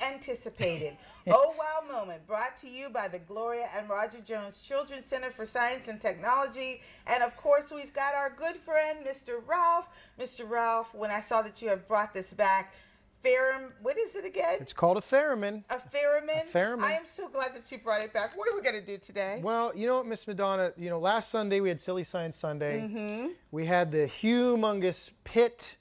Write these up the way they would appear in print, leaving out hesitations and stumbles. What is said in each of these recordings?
anticipated Oh Wow moment, brought to you by the Gloria and Roger Jones Children's Center for Science and Technology. And of course, we've got our good friend, Mr. Ralph. Mr. Ralph, when I saw that you have brought this back, what is it again? It's called a theremin. A theremin? A theremin. I am so glad that you brought it back. What are we going to do today? Well, you know what, Miss Madonna, last Sunday we had Silly Science Sunday. We had the humongous pit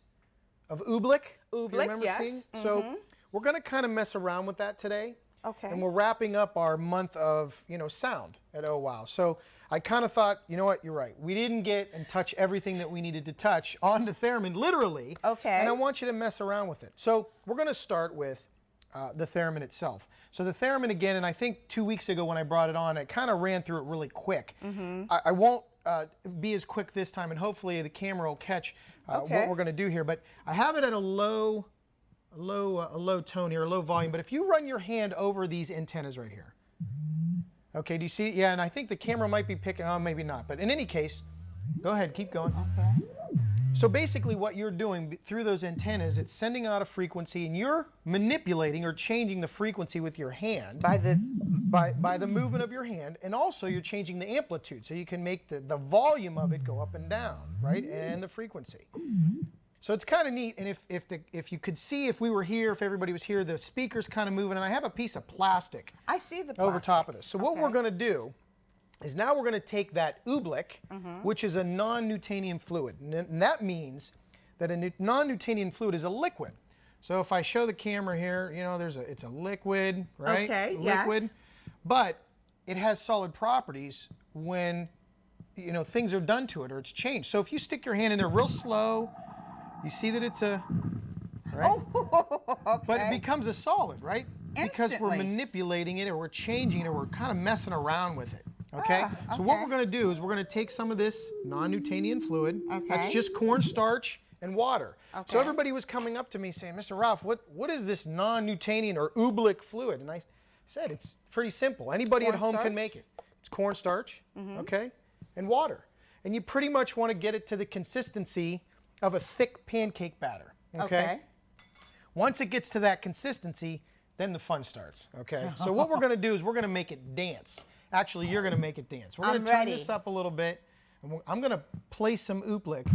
of Obbleck. Oobleck, yes. Seeing? So we're going to kind of mess around with that today. Okay. And we're wrapping up our month of, sound at Oh Wow. So I kind of thought, you know what, you're right. We didn't get and touch everything that we needed to touch on the theremin, literally. Okay. And I want you to mess around with it. So we're going to start with the theremin itself. So the theremin, again, and I think 2 weeks ago when I brought it on, I kind of ran through it really quick. I won't be as quick this time, and hopefully the camera will catch what we're going to do here. But I have it at a low tone here, a low volume. But if you run your hand over these antennas right here, okay, do you see? Yeah, and I think the camera might be picking on, maybe not. But in any case, go ahead, keep going. Okay. So basically what you're doing through those antennas, it's sending out a frequency, and you're manipulating or changing the frequency with your hand. By the movement of your hand, and also you're changing the amplitude, so you can make the volume of it go up and down, right? And the frequency. So it's kind of neat, and if you could see, if we were here, if everybody was here, the speaker's kind of moving, and I have a piece of plastic. I see the plastic over top of this. So what we're going to do is now we're going to take that oobleck, which is a non-Newtonian fluid, and that means that a non-Newtonian fluid is a liquid. So if I show the camera here, it's a liquid, right? Okay, liquid, yes. But it has solid properties when things are done to it or it's changed. So if you stick your hand in there real slow, you see that it's a, right? Oh, okay. But it becomes a solid, right? Because we're Instantly. manipulating it, or we're changing it, or we're kind of messing around with it. Okay? Okay. So what we're going to do is we're going to take some of this non-Newtonian fluid. Okay. That's just cornstarch and water. Okay. So everybody was coming up to me saying, Mr. Ralph, what is this non-Newtonian or oobleck fluid? And I said, it's pretty simple. Anybody at home can make it. It's cornstarch, okay, and water. And you pretty much want to get it to the consistency of a thick pancake batter. Okay? Once it gets to that consistency, then the fun starts. Okay? So what we're going to do is we're going to make it dance. Actually, you're going to make it dance. We're going to turn this up a little bit. And I'm going to place some oobleck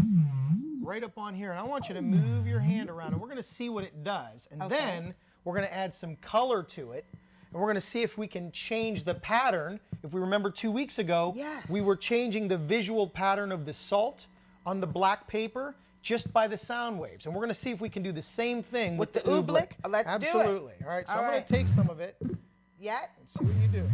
right up on here. And I want you to move your hand around, and we're going to see what it does. And then we're going to add some color to it. And we're going to see if we can change the pattern. If we remember 2 weeks ago, we were changing the visual pattern of the salt on the black paper just by the sound waves. And we're going to see if we can do the same thing with the oobleck. Let's do it. Absolutely. All right, so I'm going to take some of it. Yet? And see what you do.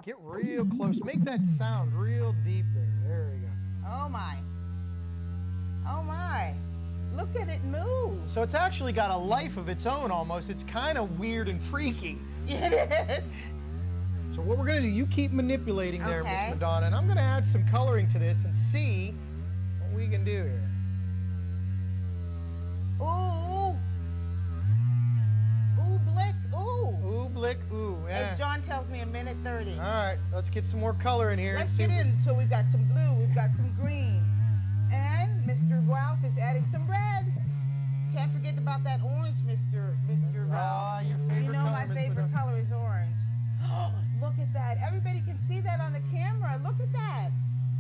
Get real close. Make that sound real deep there. There we go. Oh my. Oh my. Look at it move. So it's actually got a life of its own almost. It's kind of weird and freaky. It is. So what we're going to do, you keep manipulating there, Miss Madonna, and I'm going to add some coloring to this and see what we can do here. Ooh. Oobleck, ooh. Oobleck, ooh. Yeah. As John tells me, 1:30. All right, let's get some more color in here. Let's get in. So we've got some blue, we've got some green. And Mr. Ralph is adding some red. Can't forget about that orange, Mr. Ralph. Your favorite color, my favorite color is orange. Look at that. Everybody can see that on the camera. Look at that.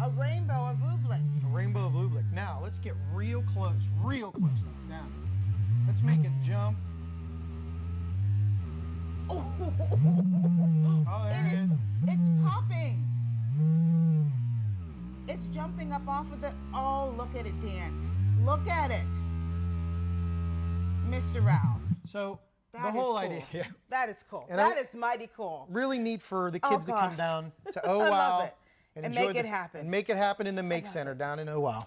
A rainbow of oobleck. A rainbow of oobleck. Now, let's get real close down. Let's make it jump. Oh, there it is. It's popping. It's jumping up off of the... Oh, look at it dance. Look at it. Mr. Ralph. So that the whole cool. idea... Yeah. That is cool. And that is mighty cool. Really neat for the kids to come down to Oh I Wow. love it. And enjoy make it happen. And make it happen in the Make Center down in Oh Wow.